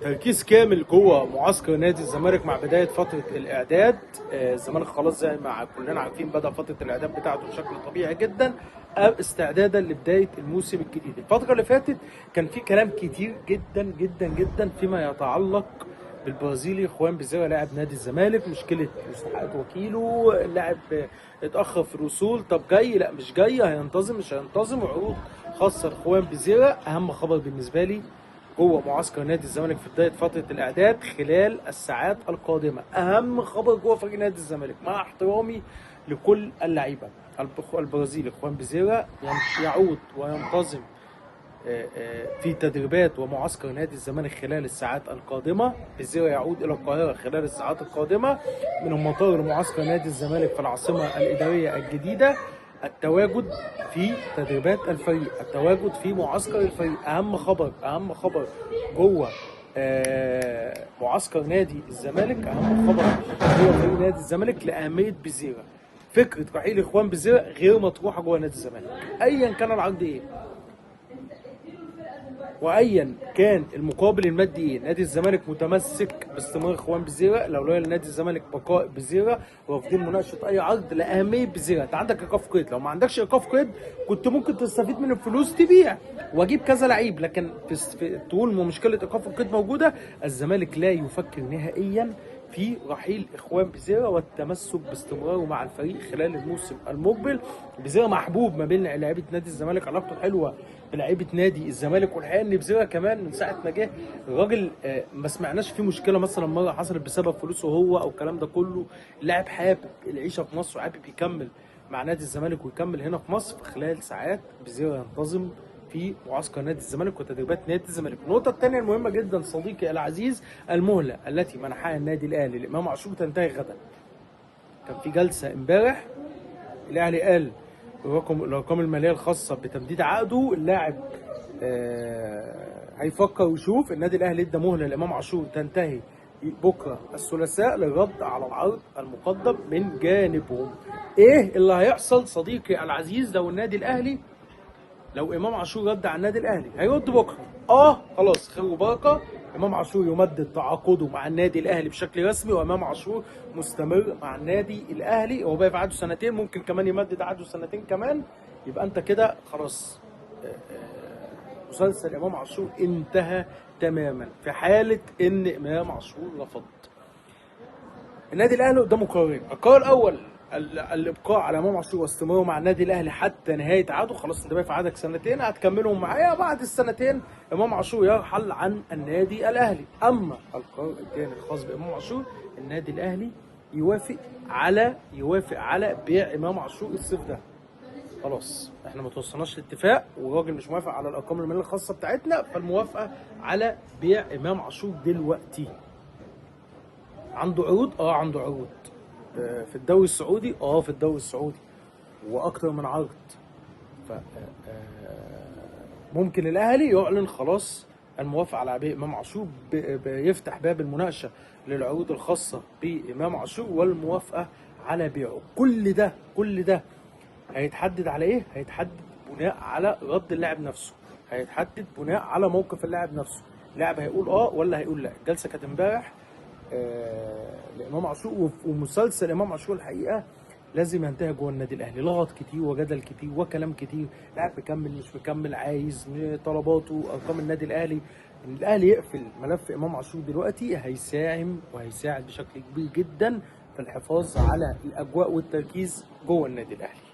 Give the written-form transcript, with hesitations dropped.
تركيز كامل جوه معسكر نادي الزمالك مع بدايه فتره الاعداد. الزمالك خلاص زي ما كلنا عارفين بدا فتره الاعداد بتاعته بشكل طبيعي جدا استعدادا لبدايه الموسم الجديد. الفتره اللي فاتت كان في كلام كتير جدا جدا جدا فيما يتعلق بالبرازيلي خوان بيزيرا لاعب نادي الزمالك، مشكله مستحقات وكيله، اللاعب اتاخر في الوصول، طب جاي لا مش جاي، هينتظم مش هينتظم، عروض خاصه لخوان بيزيرا. اهم خبر بالنسبه لي جوه معسكر نادي الزمالك في بدايه فتره الاعداد خلال الساعات القادمه، اهم خبر جوه فريق نادي الزمالك مع احترامي لكل اللعيبه، البرازيلي خوان بيزيرا يعود وينتظم في تدريبات ومعسكر نادي الزمالك خلال الساعات القادمه. بيزيرا يعود الى القاهره خلال الساعات القادمه من المطار لمعسكر نادي الزمالك في العاصمه الاداريه الجديده. التواجد في تدريبات الفريق، التواجد في معسكر الفريق، اهم خبر جوه معسكر نادي الزمالك، اهم خبر جوه فريق نادي الزمالك لاهميه بيزيرا. فكره رحيل اخوان بيزيرا غير مطروحه جوه نادي الزمالك ايا كان العرض ايه وايا كان المقابل المادي ايه. نادي الزمالك متمسك باستمرار خوان بيزيرا، الاولويه لنادي الزمالك بقاء بيزيرا ورافضين مناقشه اي عرض لاهميه بيزيرا. انت عندك ايقاف قيد، لو ما عندكش ايقاف قيد كنت ممكن تستفيد من الفلوس تبيع واجيب كذا لعيب، لكن طول ما مشكله ايقاف القيد موجوده الزمالك لا يفكر نهائيا في رحيل اخوان بيزيرا والتمسك باستمراره مع الفريق خلال الموسم المقبل. بيزيرا محبوب ما بين لعيبه نادي الزمالك، علاقته حلوه بلعيبه نادي الزمالك، والحقيقه ان بيزيرا كمان من ساعه ما جه الراجل ما سمعناش فيه مشكله مثلا مره حصلت بسبب فلوسه هو او الكلام ده كله. اللاعب حابب العيشه في مصر وحابب يكمل مع نادي الزمالك ويكمل هنا في مصر. في خلال ساعات بيزيرا ينتظم في معسكر نادي الزمالك وتدريبات نادي الزمالك. النقطة الثانية المهمة جدا صديقي العزيز، المهلة التي منحها النادي الأهلي لإمام عاشور تنتهي غدا. كان في جلسة امبارح الأهلي قال الأرقام المالية الخاصة بتمديد عقده، اللاعب هيفكر ويشوف. النادي الأهلي ادى مهلة لإمام عاشور تنتهي بكرة الثلاثاء للرد على العرض المقدم من جانبهم. إيه اللي هيحصل صديقي العزيز لو امام عاشور رد على النادي الاهلي؟ هيرد بكره. خلاص خير وبركه، امام عاشور يمدد تعاقده مع النادي الاهلي بشكل رسمي، وامام عاشور مستمر مع النادي الاهلي. هو بقى في عقده سنتين، ممكن كمان يمدد عقده سنتين كمان. يبقى انت كده خلاص مسلسل امام عاشور انتهى تماما في حاله ان امام عاشور رفض. النادي الاهلي قدامه قرارين، القرار الاول الابقاء على امام عاشور واستمراره مع النادي الاهلي حتى نهايه عقده. خلاص انت بقى في عقدك سنتين هتكملهم معايا، بعد السنتين امام عاشور يرحل عن النادي الاهلي. اما القرار الثاني الخاص بامام عاشور، النادي الاهلي يوافق على بيع امام عاشور الصيف ده. خلاص احنا ما توصلناش لاتفاق والراجل مش موافق على الارقام الماليه الخاصه بتاعتنا، فالموافقه على بيع امام عاشور دلوقتي. عنده عروض؟ عنده عروض في الدوري السعودي، في الدوري السعودي واكتر من عرض. ف ممكن الاهلي يعلن خلاص الموافقه على بيع امام عاشور، بيفتح باب المناقشه للعروض الخاصه بامام عاشور والموافقه على بيعه. كل ده هيتحدد على ايه؟ هيتحدد بناء على رد اللاعب نفسه، هيتحدد بناء على موقف اللاعب نفسه. اللاعب هيقول ولا هيقول لا. الجلسه كانت امبارح لامام عاشور، ومسلسل امام عاشور الحقيقه لازم ينتهي جوه النادي الاهلي. لغط كتير وجدل كتير وكلام كتير، لاعب مكمل مش مكمل، عايز طلباته، ارقام النادي الاهلي. ان الاهلي يقفل ملف امام عاشور دلوقتي هيساهم وهيساعد بشكل كبير جدا في الحفاظ على الاجواء والتركيز جوه النادي الاهلي.